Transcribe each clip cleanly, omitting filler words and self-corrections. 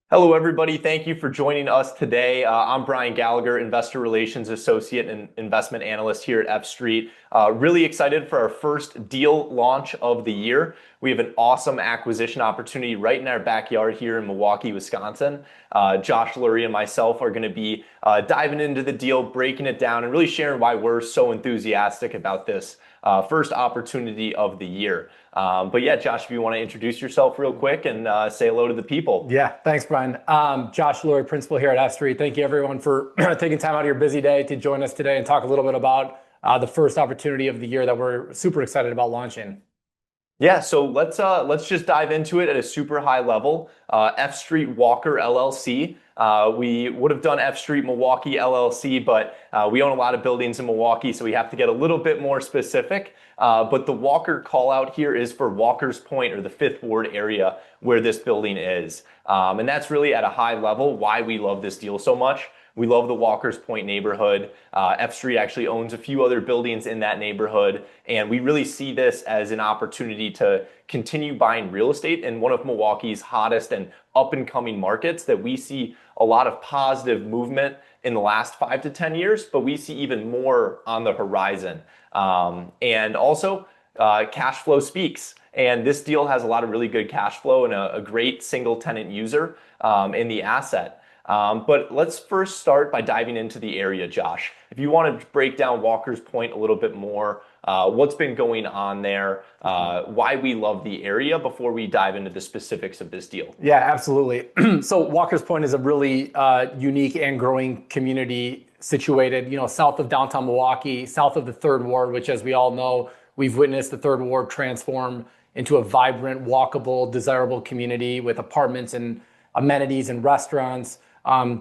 Hello, everybody. Thank you for joining us today. I'm Brian Gallagher, Investor Relations Associate and Investment Analyst here at F Street. Really excited for our first deal launch of the year. We have an awesome acquisition opportunity right in our backyard here in Milwaukee, Wisconsin. Josh Lurie and myself are going to be diving into the deal, breaking it down, and really sharing why we're so enthusiastic about this first opportunity of the year. But yeah, Josh, if you want to introduce yourself real quick and say hello to the people. Yeah, thanks, Brian. Josh Lurie, principal here at F Street. Thank you, everyone, for taking time out of your busy day to join us today and talk a little bit about the first opportunity of the year that we're super excited about launching. Yeah, so let's just dive into it at a super high level. F Street Walker LLC. We would have done F Street Milwaukee LLC, but we own a lot of buildings in Milwaukee, so we have to get a little bit more specific. But the Walker call out here is for Walker's Point, or the Fifth Ward area where this building is. And that's really at a high level why we love this deal so much. We love the Walker's Point neighborhood. F Street actually owns a few other buildings in that neighborhood, and we really see this as an opportunity to continue buying real estate in one of Milwaukee's hottest and up-and-coming markets that we see a lot of positive movement in the last 5 to 10 years, but we see even more on the horizon. And also, cash flow speaks. And this deal has a lot of really good cash flow and a great single tenant user in the asset. But let's first start by diving into the area, Josh. If you want to break down Walker's Point a little bit more, what's been going on there, why we love the area before we dive into the specifics of this deal. Yeah, absolutely. So Walker's Point is a really unique and growing community situated, south of downtown Milwaukee, south of the Third Ward, which, as we all know, we've witnessed the Third Ward transform into a vibrant, walkable, desirable community with apartments and amenities and restaurants.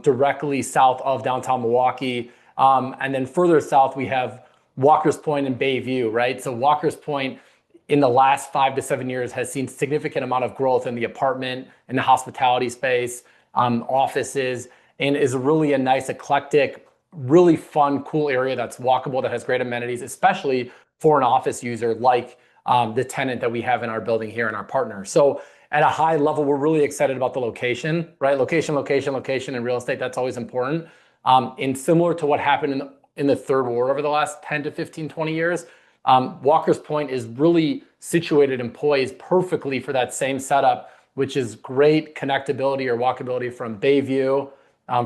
Directly south of downtown Milwaukee. And then further south, we have Walker's Point and Bayview, right? So Walker's Point in the last 5 to 7 years has seen significant amount of growth in the apartment and the hospitality space, offices, and is really a nice, eclectic, really fun, cool area that's walkable, that has great amenities, especially for an office user like the tenant that we have in our building here and our partner. So at a high level, we're really excited about the location, right? Location in real estate, that's always important. And similar to what happened in the Third Ward over the last 10 to 15, 20 years, Walker's Point is really situated and poised perfectly for that same setup, which is great connectability or walkability from Bayview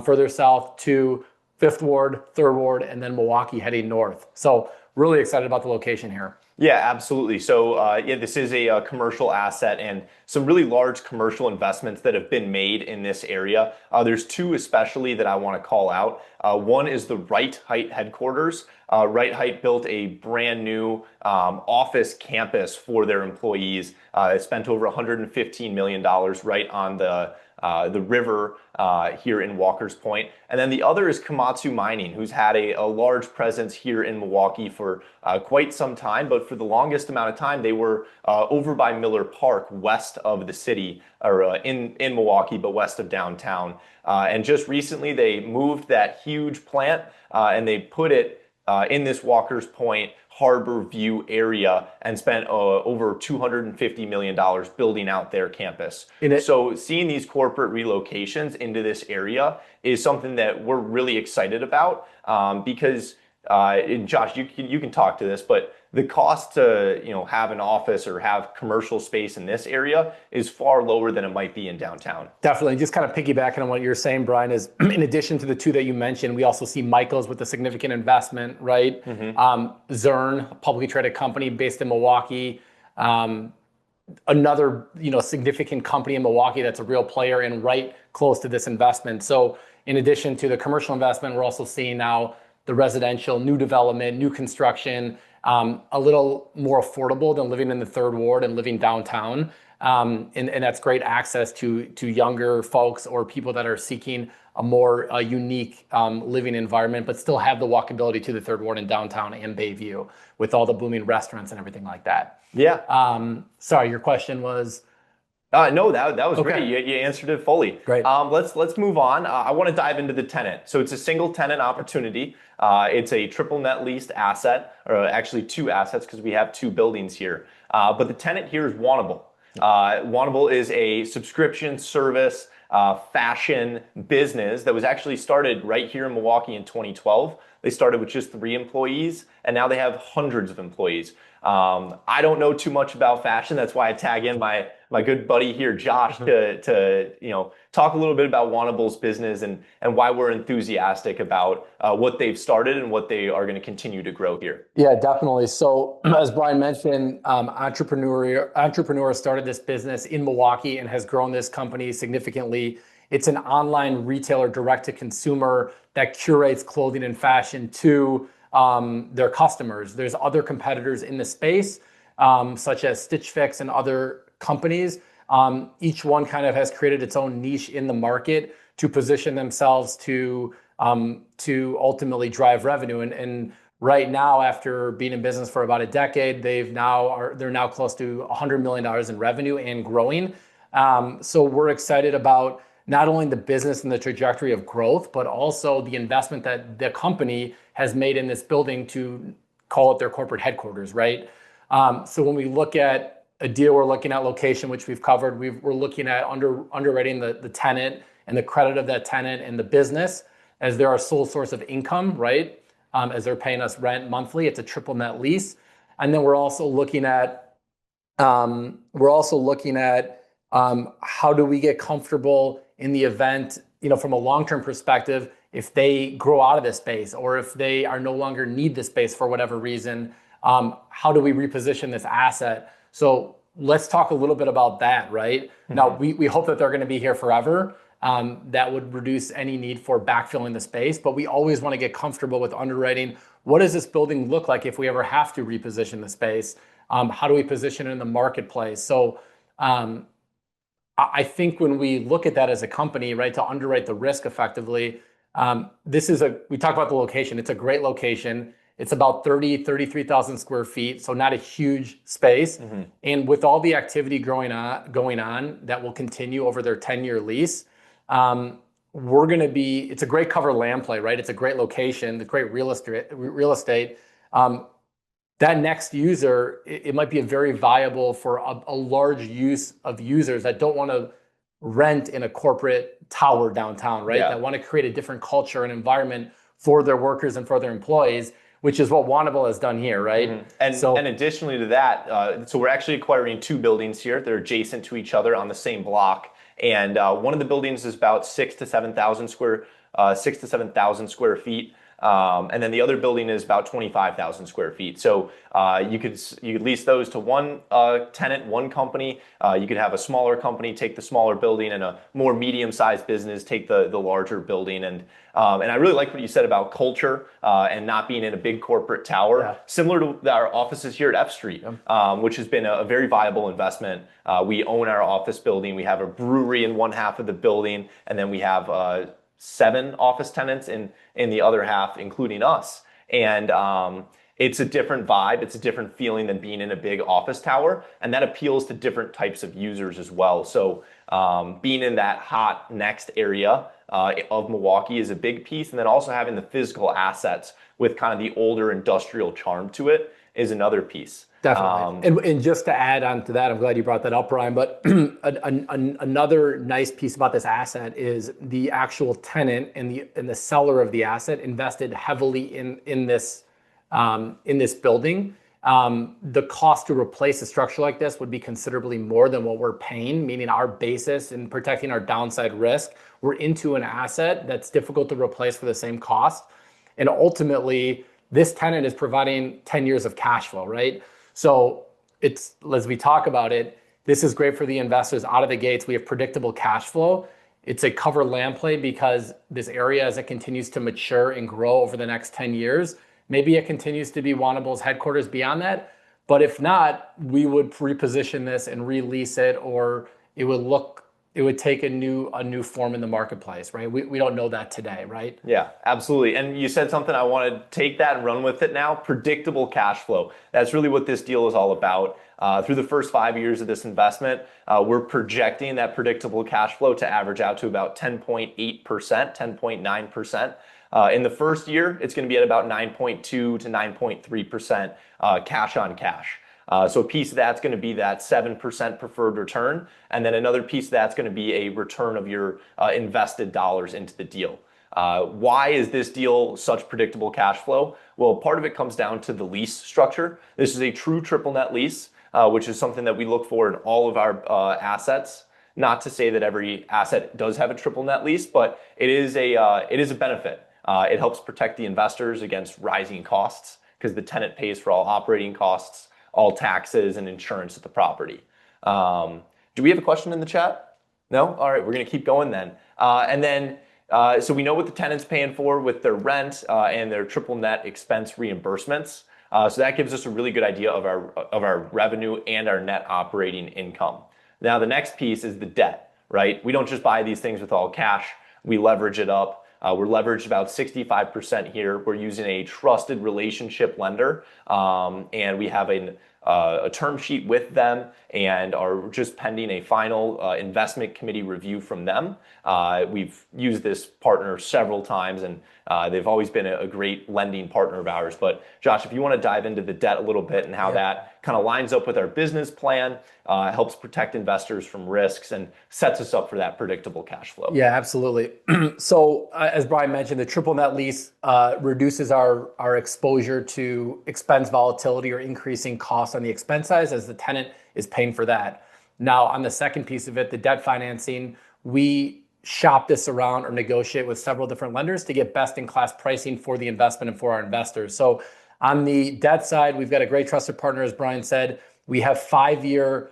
further south to Fifth Ward, Third Ward, and then Milwaukee heading north. So really excited about the location here. Yeah, absolutely. So yeah, this is a commercial asset and some really large commercial investments that have been made in this area. There's two especially that I want to call out. One is the Right Height headquarters. Right Height built a brand new office campus for their employees. It spent over $115 million right on the river here in Walker's Point. And then the other is Komatsu Mining, who's had a large presence here in Milwaukee for quite some time. But for the longest amount of time, they were over by Miller Park, west of the city, or in Milwaukee, but west of downtown. And just recently, they moved that huge plant and they put it in this Walker's Point Harbor View area and spent over $250 million building out their campus. So seeing these corporate relocations into this area is something that we're really excited about because, Josh, you can talk to this, but the cost to have an office or have commercial space in this area is far lower than it might be in downtown. Definitely. Just kind of piggybacking on what you're saying, Brian, is in addition to the two that you mentioned, we also see Michael's with a significant investment, right? Mm-hmm. Zurn, a publicly traded company based in Milwaukee. Another significant company in Milwaukee that's a real player and right close to this investment. So in addition to the commercial investment, we're also seeing now the residential, new development, new construction, a little more affordable than living in the Third Ward and living downtown. And that's great access to younger folks or people that are seeking a more unique living environment, but still have the walkability to the Third Ward and downtown and Bayview with all the booming restaurants and everything like that. Yeah. Sorry, your question was? No, that was Okay. great. You answered it fully. Great. Let's move on. I want to dive into the tenant. So it's a single tenant opportunity. It's a triple net leased asset, or actually two assets because we have two buildings here. But the tenant here is Wannable. Wannable is a subscription service fashion business that was actually started right here in Milwaukee in 2012. They started with just 3 employees, and now they have hundreds of employees. I don't know too much about fashion. That's why I tag in my good buddy here, Josh, to talk a little bit about Wannable's business and why we're enthusiastic about what they've started and what they are going to continue to grow here. Yeah, definitely. So as Brian mentioned, entrepreneur started this business in Milwaukee and has grown this company significantly. It's an online retailer direct to consumer that curates clothing and fashion to their customers. There's other competitors in the space, such as Stitch Fix and other companies. Each one kind of has created its own niche in the market to position themselves to ultimately drive revenue. And right now, after being in business for about a decade, they're now close to $100 million in revenue and growing. So we're excited about not only the business and the trajectory of growth, but also the investment that the company has made in this building to call it their corporate headquarters, right? So when we look at a deal, we're looking at location, which we've covered. We're looking at underwriting the tenant and the credit of that tenant and the business as they're our sole source of income, right? As they're paying us rent monthly. It's a triple net lease. And then we're also looking at how do we get comfortable in the event, from a long-term perspective, if they grow out of this space or if they are no longer need this space for whatever reason, how do we reposition this asset? So let's talk a little bit about that, right? Mm-hmm. Now, we hope that they're going to be here forever. That would reduce any need for backfilling the space, but we always want to get comfortable with underwriting. What does this building look like if we ever have to reposition the space? How do we position it in the marketplace? So I think when we look at that as a company, right, to underwrite the risk effectively, we talk about the location. It's a great location. It's about 33,000 square feet, so not a huge space. Mm-hmm. And with all the activity going on that will continue over their 10-year lease, it's a great cover land play, right? It's a great location, the great real estate. That next user, it might be very viable for a large use of users that don't want to rent in a corporate tower downtown, right? Yeah. That want to create a different culture and environment for their workers and for their employees, which is what Wannable has done here, right? Mm-hmm. And additionally to that, so we're actually acquiring 2 buildings here. They're adjacent to each other on the same block. And one of the buildings is about 6,000 to 7,000 square feet. And then the other building is about 25,000 square feet. So you could lease those to one tenant, one company. You could have a smaller company take the smaller building, and a more medium-sized business take the larger building. And I really like what you said about culture and not being in a big corporate tower, yeah. Similar to our offices here at F Street, yeah. Which has been a very viable investment. We own our office building. We have a brewery in one half of the building, and then we have 7 office tenants in the other half, including us. And it's a different vibe. It's a different feeling than being in a big office tower. And that appeals to different types of users as well. So being in that hot next area of Milwaukee is a big piece. And then also having the physical assets with kind of the older industrial charm to it is another piece. Definitely. And just to add on to that, I'm glad you brought that up, Brian, but another nice piece about this asset is the actual tenant and the seller of the asset invested heavily in this building. The cost to replace a structure like this would be considerably more than what we're paying, meaning our basis in protecting our downside risk. We're into an asset that's difficult to replace for the same cost. And ultimately, this tenant is providing 10 years of cash flow, right? So as we talk about it, this is great for the investors out of the gates. We have predictable cash flow. It's a cover land play because this area, as it continues to mature and grow over the next 10 years, maybe it continues to be Wannable's headquarters beyond that. But if not, we would reposition this and release it, or it would take a new form in the marketplace, right? We don't know that today, right? Yeah, absolutely. And you said something, I want to take that and run with it now. Predictable cash flow. That's really what this deal is all about. Through the first 5 years of this investment, we're projecting that predictable cash flow to average out to about 10.8%, 10.9%. In the first year, it's going to be at about 9.2 to 9.3% cash on cash. So a piece of that's going to be that 7% preferred return, and then another piece of that's going to be a return of your invested dollars into the deal. Why is this deal such predictable cash flow? Well, part of it comes down to the lease structure. This is a true triple net lease, which is something that we look for in all of our assets. Not to say that every asset does have a triple net lease, but it is a benefit. It helps protect the investors against rising costs because the tenant pays for all operating costs, all taxes, and insurance at the property. Do we have a question in the chat? No? All right, we're going to keep going then. So we know what the tenant's paying for with their rent and their triple net expense reimbursements. So that gives us a really good idea of our revenue and our net operating income. Now, the next piece is the debt, right? We don't just buy these things with all cash. We leverage it up. We're leveraged about 65% here. We're using a trusted relationship lender, and we have a term sheet with them and are just pending a final investment committee review from them. We've used this partner several times, and they've always been a great lending partner of ours. But Josh, if you want to dive into the debt a little bit and how that kind of lines up with our business plan, helps protect investors from risks and sets us up for that predictable cash flow. Yeah, absolutely. So as Brian mentioned, the triple net lease reduces our exposure to expense volatility or increasing costs on the expense side as the tenant is paying for that. Now, on the second piece of it, the debt financing, we shop this around or negotiate with several different lenders to get best-in-class pricing for the investment and for our investors. So on the debt side, we've got a great trusted partner, as Brian said. We have 5-year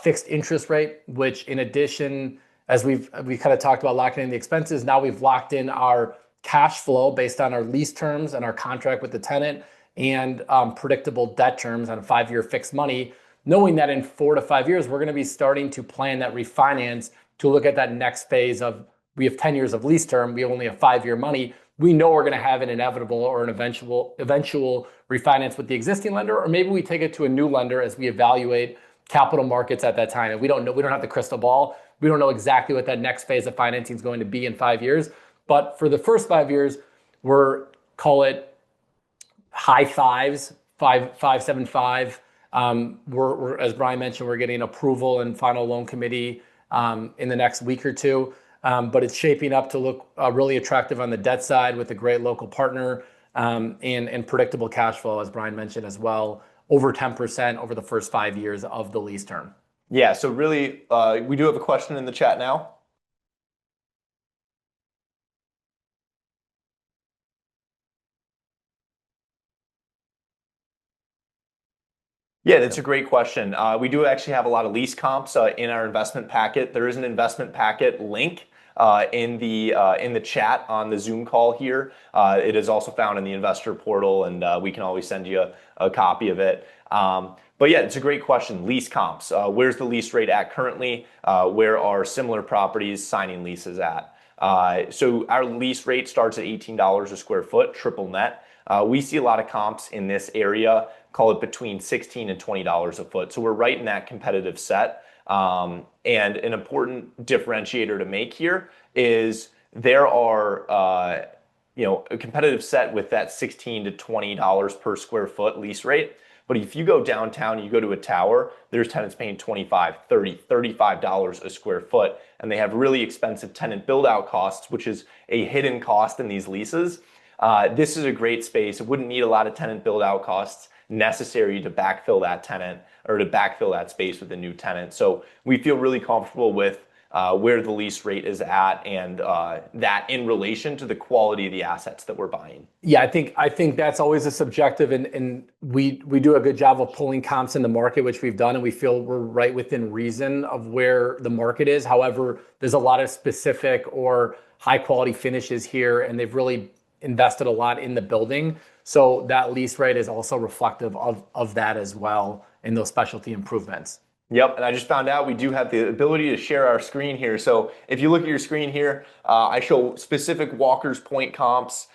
fixed interest rate, which in addition, as we kind of talked about locking in the expenses, now we've locked in our cash flow based on our lease terms and our contract with the tenant and predictable debt terms on a 5-year fixed money, knowing that in 4 to 5 years, we're going to be starting to plan that refinance to look at that next phase of, we have 10 years of lease term, we only have 5-year money. We know we're going to have an inevitable or an eventual refinance with the existing lender, or maybe we take it to a new lender as we evaluate capital markets at that time. And we don't know, we don't have the crystal ball. We don't know exactly what that next phase of financing is going to be in 5 years. But for the first 5 years, call it high fives, 5.75. We're as Brian mentioned, we're getting approval and final loan committee in the next week or two. But it's shaping up to look really attractive on the debt side with a great local partner and predictable cash flow, as Brian mentioned as well, over 10% over the first 5 years of the lease term. Yeah, so really, we do have a question in the chat now. Yeah, that's a great question. We do actually have a lot of lease comps in our investment packet. There is an investment packet link in the chat on the Zoom call here. It is also found in the investor portal, and we can always send you a copy of it. But yeah, it's a great question. Lease comps. Where's the lease rate at currently? Where are similar properties signing leases at? So our lease rate starts at $18 a square foot, triple net. We see a lot of comps in this area, call it between $16 and $20 a foot. So we're right in that competitive set. And an important differentiator to make here is there are, a competitive set with that $16 to $20 per square foot lease rate. But if you go downtown, you go to a tower, there's tenants paying $25, $30, $35 a square foot, and they have really expensive tenant build-out costs, which is a hidden cost in these leases. This is a great space. It wouldn't need a lot of tenant build-out costs necessary to backfill that tenant or to backfill that space with a new tenant. So we feel really comfortable with where the lease rate is at and that in relation to the quality of the assets that we're buying. Yeah, I think that's always a subjective, and we do a good job of pulling comps in the market, which we've done, and we feel we're right within reason of where the market is. However, there's a lot of specific or high quality finishes here, and they've really invested a lot in the building. So that lease rate is also reflective of that as well in those specialty improvements. Yep, and I just found out we do have the ability to share our screen here. So if you look at your screen here, I show specific Walker's Point comps,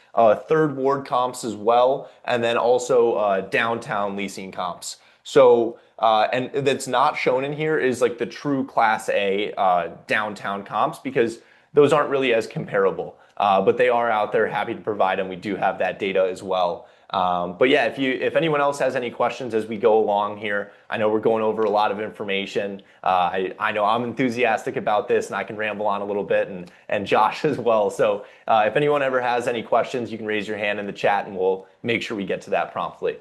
third ward comps as well, and then also downtown leasing comps. So, and that's not shown in here is like the true Class A downtown comps, because those aren't really as comparable. But they are out there, happy to provide them. We do have that data as well. But yeah, if anyone else has any questions as we go along here, I know we're going over a lot of information. I know I'm enthusiastic about this, and I can ramble on a little bit, and Josh as well. So if anyone ever has any questions, you can raise your hand in the chat, and we'll make sure we get to that promptly.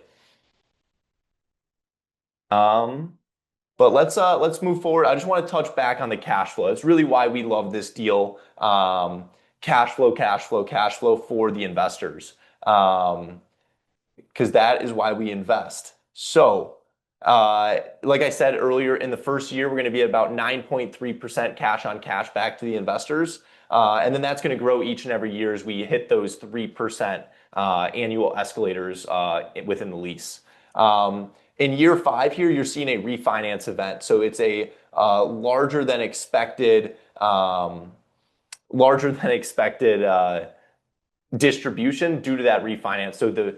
But let's move forward. I just want to touch back on the cash flow. It's really why we love this deal. Cash flow, cash flow, cash flow for the investors. Because that is why we invest. So, like I said earlier, in the first year, we're going to be at about 9.3% cash on cash back to the investors. And then that's going to grow each and every year as we hit those 3% annual escalators within the lease. In year 5 here, you're seeing a refinance event. So it's a larger than expected distribution due to that refinance. So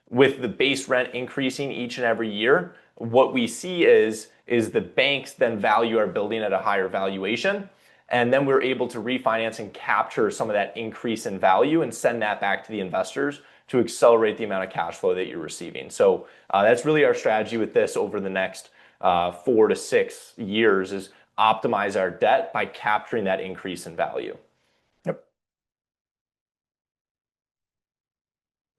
with the base rent increasing each and every year, what we see is the banks then value our building at a higher valuation. And then we're able to refinance and capture some of that increase in value and send that back to the investors to accelerate the amount of cash flow that you're receiving. So that's really our strategy with this over the next 4 to 6 years, is optimize our debt by capturing that increase in value. Yep.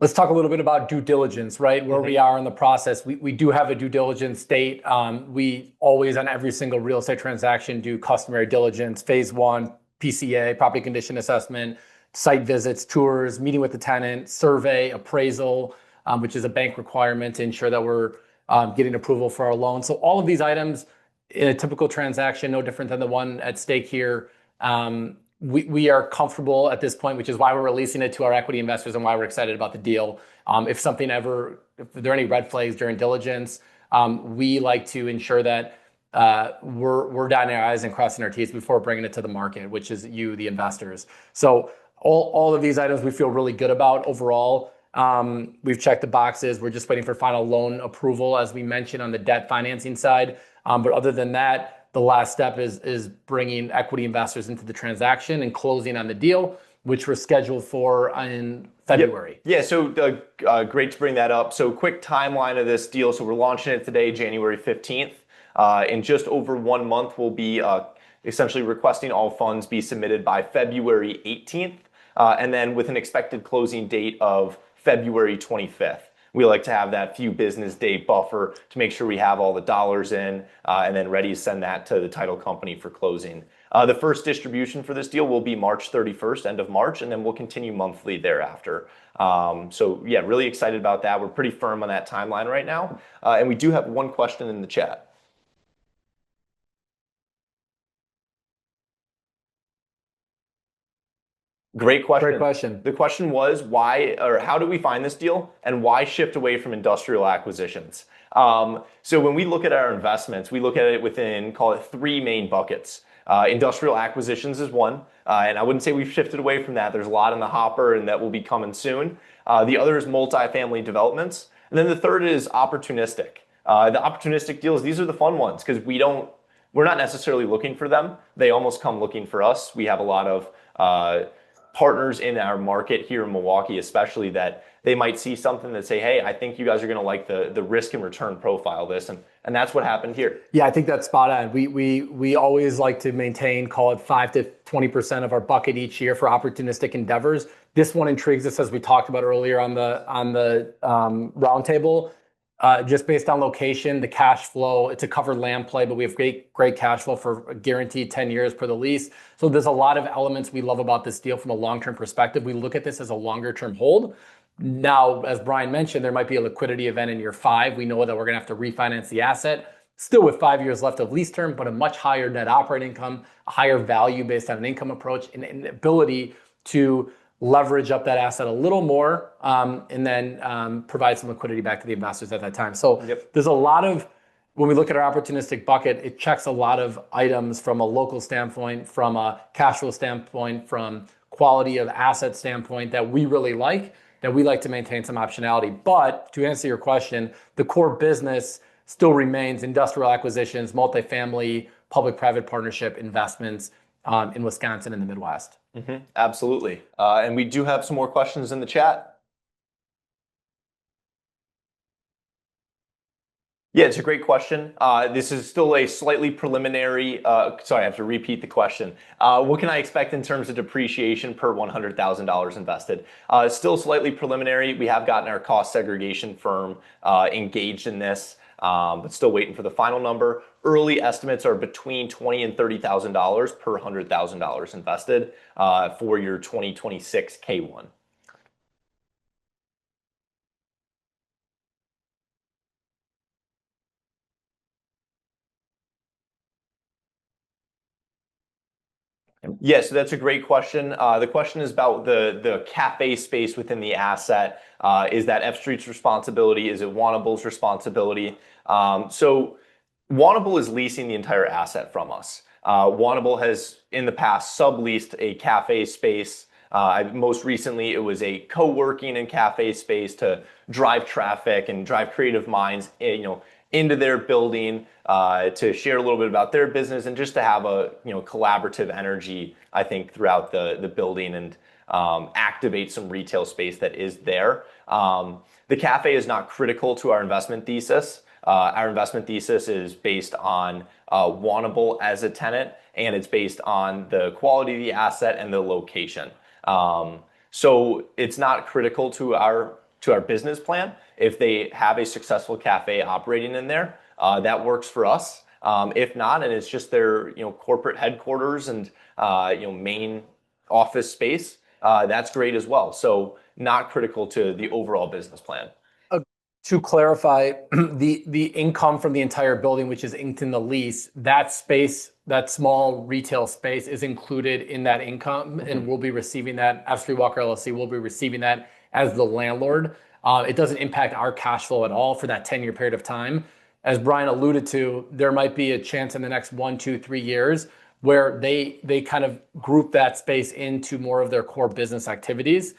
Let's talk a little bit about due diligence, right? Where we are in the process. We do have a due diligence date. We always, on every single real estate transaction, do customary diligence, phase 1, PCA, property condition assessment, site visits, tours, meeting with the tenant, survey, appraisal, which is a bank requirement to ensure that we're getting approval for our loan. So all of these items in a typical transaction, no different than the one at stake here. We are comfortable at this point, which is why we're releasing it to our equity investors and why we're excited about the deal. If there are any red flags during diligence, we like to ensure that we're dotting our I's and crossing our T's before bringing it to the market, which is you, the investors. So all of these items we feel really good about overall. We've checked the boxes. We're just waiting for final loan approval, as we mentioned, on the debt financing side. But other than that, the last step is bringing equity investors into the transaction and closing on the deal, which we're scheduled for in February. Yep. Yeah, so great to bring that up. So quick timeline of this deal. So we're launching it today, January 15th. In just over 1 month, we'll be essentially requesting all funds be submitted by February 18th, and then with an expected closing date of February 25th. We like to have that few business day buffer to make sure we have all the dollars in and then ready to send that to the title company for closing. The first distribution for this deal will be March 31st, end of March, and then we'll continue monthly thereafter. So yeah, really excited about that. We're pretty firm on that timeline right now. And we do have one question in the chat. Great question. Great question. The question was how do we find this deal and why shift away from industrial acquisitions? So when we look at our investments, we look at it within, call it 3 main buckets. Industrial acquisitions is one, and I wouldn't say we've shifted away from that. There's a lot in the hopper and that will be coming soon. The other is multifamily developments. And then the third is opportunistic. The opportunistic deals, these are the fun ones because we're not necessarily looking for them. They almost come looking for us. We have a lot of partners in our market here in Milwaukee, especially, that they might see something that say, hey, I think you guys are going to like the risk and return profile of this. And that's what happened here. Yeah, I think that's spot on. We always like to maintain, call it 5 to 20% of our bucket each year for opportunistic endeavors. This one intrigues us, as we talked about earlier on the roundtable. Just based on location, the cash flow, it's a covered land play, but we have great cash flow for a guaranteed 10 years per the lease. So there's a lot of elements we love about this deal from a long-term perspective. We look at this as a longer-term hold. Now, as Brian mentioned, there might be a liquidity event in year 5. We know that we're going to have to refinance the asset, still with 5 years left of lease term, but a much higher net operating income, a higher value based on an income approach, and an ability to leverage up that asset a little more, and then provide some liquidity back to the investors at that time. So there's a lot of, when we look at our opportunistic bucket, it checks a lot of items from a local standpoint, from a cash flow standpoint, from quality of asset standpoint that we really like, that we like to maintain some optionality. But to answer your question, the core business still remains industrial acquisitions, multifamily, public-private partnership investments in Wisconsin and the Midwest. Absolutely. And we do have some more questions in the chat. Yeah, it's a great question. This is still a slightly preliminary. Sorry, I have to repeat the question. What can I expect in terms of depreciation per $100,000 invested? Still slightly preliminary. We have gotten our cost segregation firm engaged in this, but still waiting for the final number. Early estimates are between $20,000 and $30,000 per $100,000 invested for your 2026 K1. Yeah, so that's a great question. The question is about the cafe space within the asset. Is that F Street's responsibility? Is it Wannable's responsibility? So Wannable is leasing the entire asset from us. Wannable has in the past subleased a cafe space. Most recently, it was a co-working and cafe space to drive traffic and drive creative minds, into their building, to share a little bit about their business and just to have a collaborative energy, I think, throughout the building and activate some retail space that is there. The cafe is not critical to our investment thesis. Our investment thesis is based on Wannable as a tenant, and it's based on the quality of the asset and the location. So it's not critical to our business plan. If they have a successful cafe operating in there, that works for us. If not, and it's just their corporate headquarters and main office space, that's great as well. So not critical to the overall business plan. To clarify, the income from the entire building, which is inked in the lease, that space, that small retail space, is included in that income, and we'll be receiving that. F Street Walker LLC will be receiving that as the landlord. It doesn't impact our cash flow at all for that 10-year period of time. As Brian alluded to, there might be a chance in the next 1, 2, 3 years where they kind of group that space into more of their core business activities.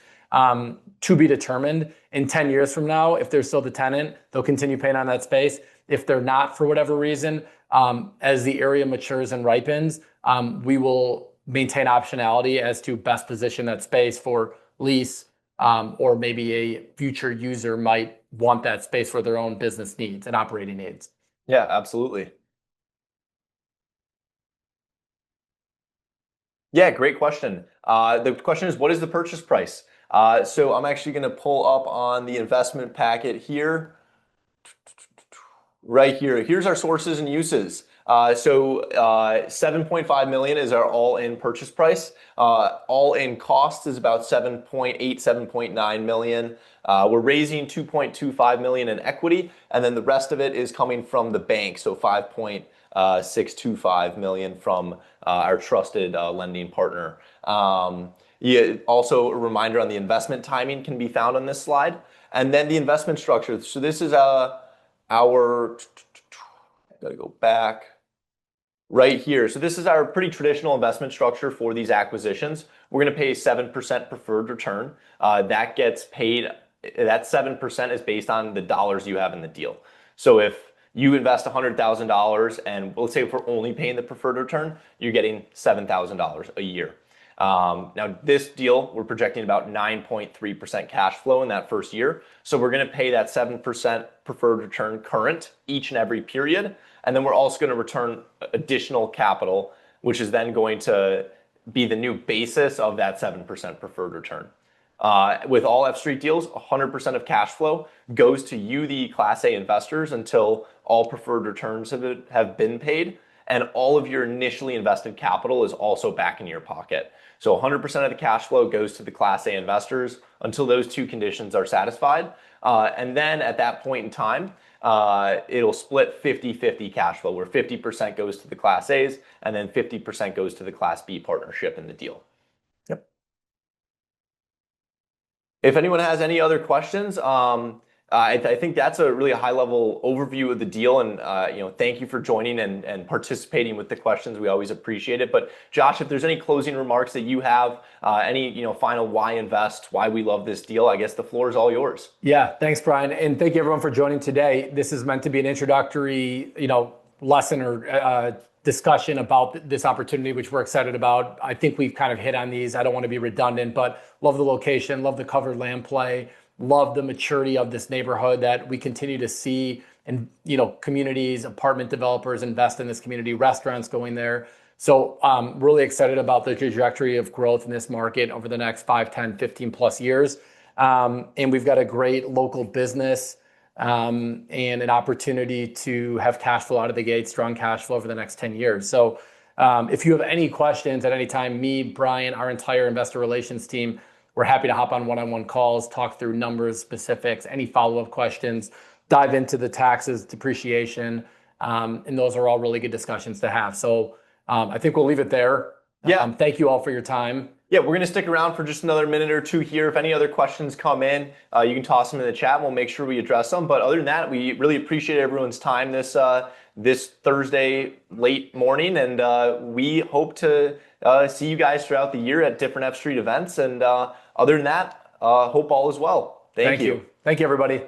To be determined. In 10 years from now, if they're still the tenant, they'll continue paying on that space. If they're not, for whatever reason, as the area matures and ripens, we will maintain optionality as to best position that space for lease, or maybe a future user might want that space for their own business needs and operating needs. Yeah, absolutely. Yeah, great question. The question is, what is the purchase price? So I'm actually going to pull up on the investment packet here. Right here. Here's our sources and uses. So 7.5 million is our all-in purchase price. All-in cost is about 7.8, 7.9 million. We're raising 2.25 million in equity, and then the rest of it is coming from the bank. So 5.625 million from our trusted lending partner. Yeah, also a reminder on the investment timing can be found on this slide. And then the investment structure. So this is I gotta go back right here. So this is our pretty traditional investment structure for these acquisitions. We're going to pay 7% preferred return. That gets paid, that 7% is based on the dollars you have in the deal. So if you invest $100,000 and let's say if we're only paying the preferred return, you're getting $7,000 a year. Now this deal, we're projecting about 9.3% cash flow in that first year. So we're going to pay that 7% preferred return current each and every period. And then we're also going to return additional capital, which is then going to be the new basis of that 7% preferred return. With all F Street deals, 100% of cash flow goes to you, the Class A investors, until all preferred returns have been paid. And all of your initially invested capital is also back in your pocket. So 100% of the cash flow goes to the Class A investors until those two conditions are satisfied. And then at that point in time, it'll split 50-50 cash flow, where 50% goes to the Class A's and then 50% goes to the Class B partnership in the deal. Yep. If anyone has any other questions, I think that's a really high-level overview of the deal, and thank you for joining and participating with the questions. We always appreciate it. But Josh, if there's any closing remarks that you have, any final why invest, why we love this deal, I guess the floor is all yours. Yeah, thanks, Brian, and thank you everyone for joining today. This is meant to be an introductory, lesson or discussion about this opportunity, which we're excited about. I think we've kind of hit on these. I don't want to be redundant, but love the location, love the covered land play. Love the maturity of this neighborhood that we continue to see and communities, apartment developers invest in this community, restaurants going there. So really excited about the trajectory of growth in this market over the next 5, 10, 15 plus years. And we've got a great local business and an opportunity to have cash flow out of the gate, strong cash flow over the next 10 years. So if you have any questions at any time, me, Brian, our entire investor relations team, we're happy to hop on one-on-one calls, talk through numbers, specifics, any follow-up questions, dive into the taxes, depreciation, and those are all really good discussions to have. So I think we'll leave it there. Yeah. Thank you all for your time. Yeah, we're going to stick around for just another minute or two here. If any other questions come in, you can toss them in the chat and we'll make sure we address them. But other than that, we really appreciate everyone's time this Thursday late morning. And we hope to see you guys throughout the year at different F Street events. And other than that, hope all is well. Thank you. Thank you, everybody.